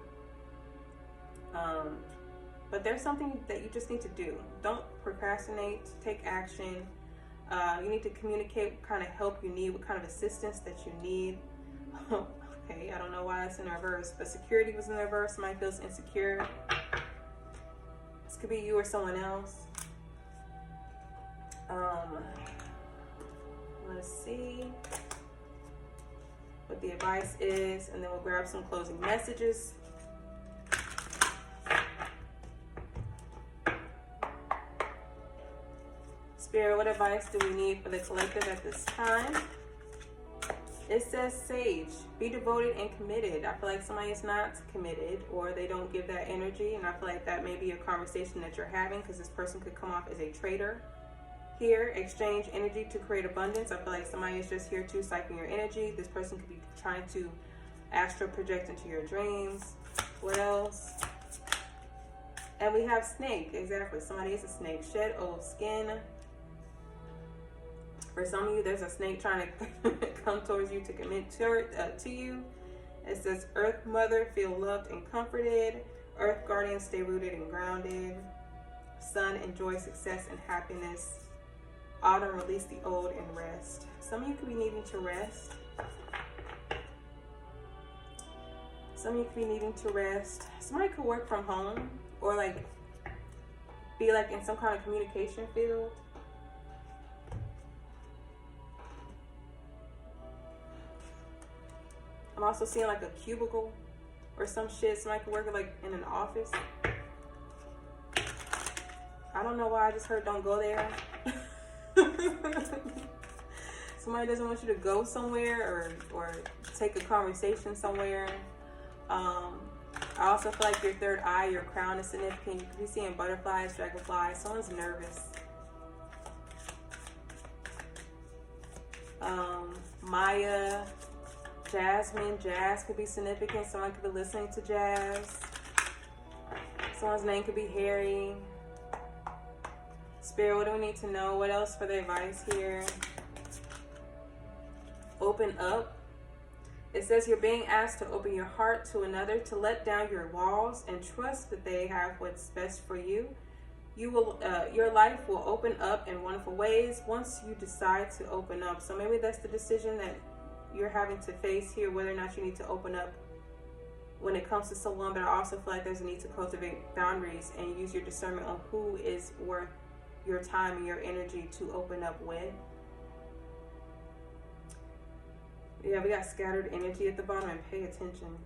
But there's something that you just need to do. Don't procrastinate, take action. You need to communicate what kind of help you need, what kind of assistance that you need. Okay, I don't know why it's in reverse, but security was in reverse. Somebody feels insecure. This could be you or someone else. Let's see what the advice is, and then we'll grab some closing messages. Spirit, what advice do we need for the collective at this time? It says sage, be devoted and committed. I feel like somebody is not committed, or they don't give that energy, and I feel like that may be a conversation that you're having, because this person could come off as a traitor. Here, exchange energy to create abundance. I feel like somebody is just here to siphon your energy. This person could be trying to astral project into your dreams. What else? And we have snake. Exactly. Somebody is a snake. Shed old skin. For some of you, there's a snake trying to come towards you to commit to you. It says, Earth Mother, feel loved and comforted. Earth Guardian, stay rooted and grounded. Sun, enjoy success and happiness. Autumn, release the old and rest. Some of you could be needing to rest. Some of you could be needing to rest. Somebody could work from home, or like be like in some kind of communication field. I'm also seeing like a cubicle or some shit. Somebody could work like in an office. I don't know why I just heard don't go there. Somebody doesn't want you to go somewhere or take a conversation somewhere. I also feel like your third eye, your crown, is significant. You could be seeing butterflies, dragonflies. Someone's nervous. Maya, Jasmine, jazz could be significant. Someone could be listening to jazz. Someone's name could be Harry. Spirit, what do we need to know? What else for the advice here? Open up. It says you're being asked to open your heart to another, to let down your walls and trust that they have what's best for you. You will, your life will open up in wonderful ways once you decide to open up. So maybe that's the decision that you're having to face here, whether or not you need to open up when it comes to someone. But I also feel like there's a need to cultivate boundaries and use your discernment on who is worth your time and your energy to open up with. Yeah, we got scattered energy at the bottom, and pay attention.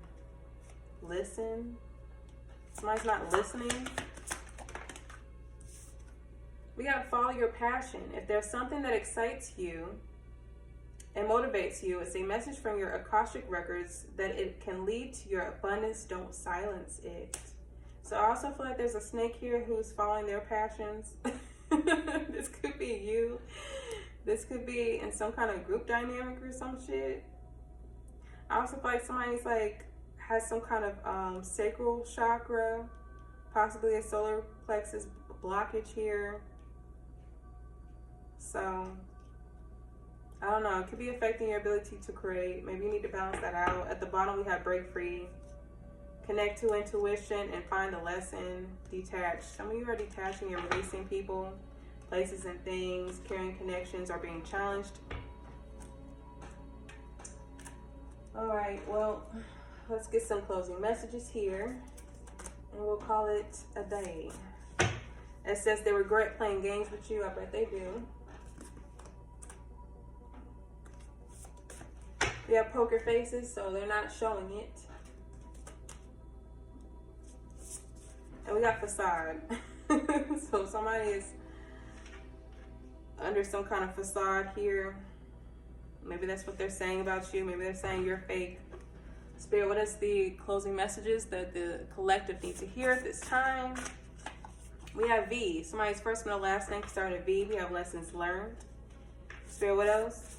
Listen. Somebody's not listening. We got follow your passion. If there's something that excites you and motivates you, it's a message from your Akashic records that it can lead to your abundance. Don't silence it. So I also feel like there's a snake here who's following their passions. This could be you. This could be in some kind of group dynamic or some shit. I also feel like somebody's like has some kind of sacral chakra, possibly a solar plexus blockage here. So I don't know, it could be affecting your ability to create. Maybe you need to balance that out. At the bottom we have break free, connect to intuition and find a lesson, detach. Some of you are detaching and releasing people, places and things. Carrying connections are being challenged. All right, well, let's get some closing messages here and we'll call it a day. It says they regret playing games with you. I bet they do. We have poker faces, so they're not showing it. And we got facade. So somebody is under some kind of facade here. Maybe that's what they're saying about you. Maybe they're saying you're fake. Spirit, what is the closing messages that the collective needs to hear at this time? We have V. Somebody's first, middle, last name started V. We have lessons learned. Spirit, what else?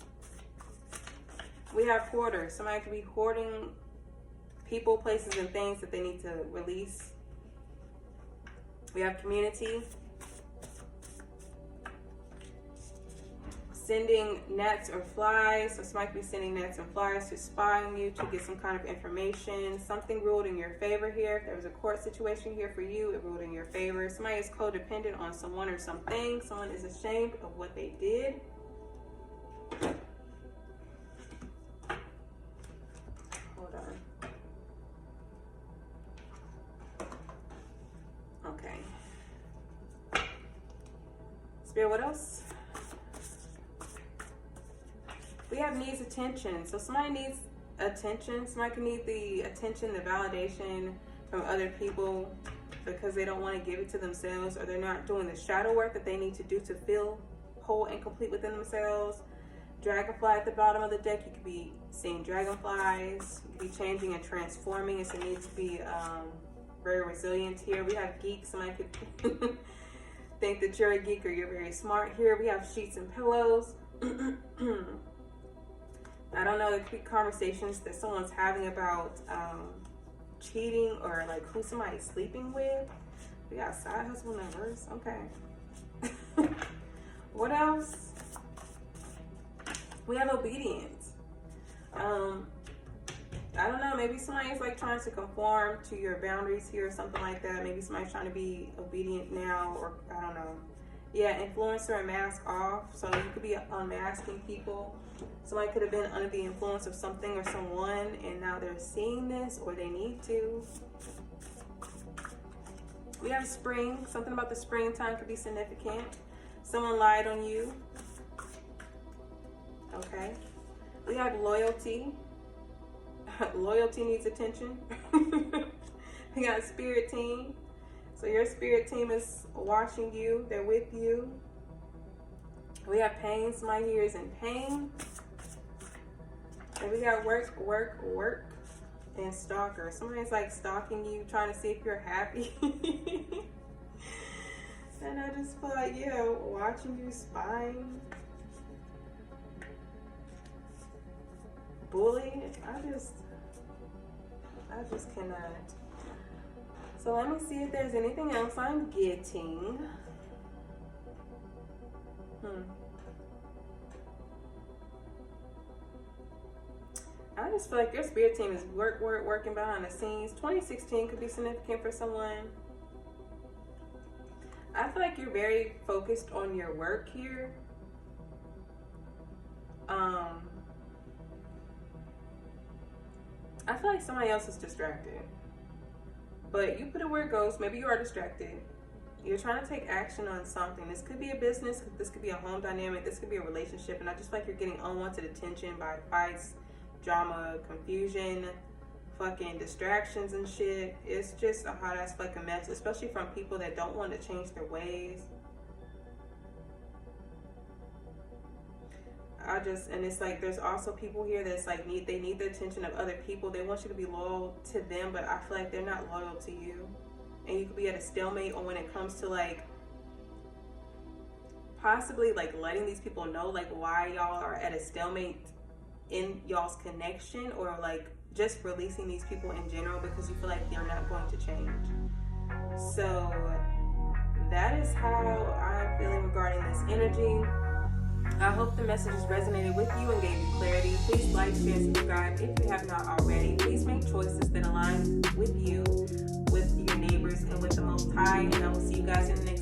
We have hoarder. Somebody could be hoarding people, places, and things that they need to release. We have community. Sending nets or flies. So somebody could be sending nets and flies to spy on you, to get some kind of information. Something ruled in your favor here. If there was a court situation here for you, it ruled in your favor. Somebody is codependent on someone or something. Someone is ashamed of what they did. Hold on. Okay. Spirit, what else? We have needs attention. So somebody needs attention. Somebody can need the attention, the validation from other people because they don't want to give it to themselves, or they're not doing the shadow work that they need to do to feel whole and complete within themselves. Dragonfly at the bottom of the deck. You could be seeing dragonflies. You could be changing and transforming. It's a need to be very resilient here. We have geek. Somebody could think that you're a geek or you're very smart here. We have sheets and pillows. I don't know, the quick conversations that someone's having about cheating, or like who somebody's sleeping with. We got side hustle numbers. Okay. What else? We have obedience. I don't know, maybe somebody's like trying to conform to your boundaries here or something like that. Maybe somebody's trying to be obedient now, or I don't know. Yeah, influencer and mask off. So you could be unmasking people. Somebody could have been under the influence of something or someone, and now they're seeing this, or they need to. We have spring. Something about the springtime could be significant. Someone lied on you. Okay. We have loyalty. Loyalty needs attention. We got spirit team. So your spirit team is watching you. They're with you. We have pain. Somebody here is in pain. And we got work, and stalker. Somebody's like stalking you, trying to see if you're happy. And I just feel like, yeah, watching you, spying. Bully. I just cannot. So let me see if there's anything else I'm getting. I just feel like your spirit team is working behind the scenes. 2016 could be significant for someone. I feel like you're very focused on your work here. I feel like somebody else is distracted. But you put it where it goes. Maybe you are distracted. You're trying to take action on something. This could be a business. This could be a home dynamic. This could be a relationship. And I just feel like you're getting unwanted attention by fights, drama, confusion, fucking distractions and shit. It's just a hot ass fucking mess, especially from people that don't want to change their ways. And it's like there's also people here that's like they need the attention of other people. They want you to be loyal to them, but I feel like they're not loyal to you. And you could be at a stalemate on when it comes to like possibly like letting these people know like why y'all are at a stalemate in y'all's connection, or like just releasing these people in general because you feel like they're not going to change. So that is how I'm feeling regarding this energy. I hope the messages resonated with you and gave you clarity. Please like, share, subscribe if you have not already. Please make choices that align with you, with your neighbors, and with the Most High. And I will see you guys in the next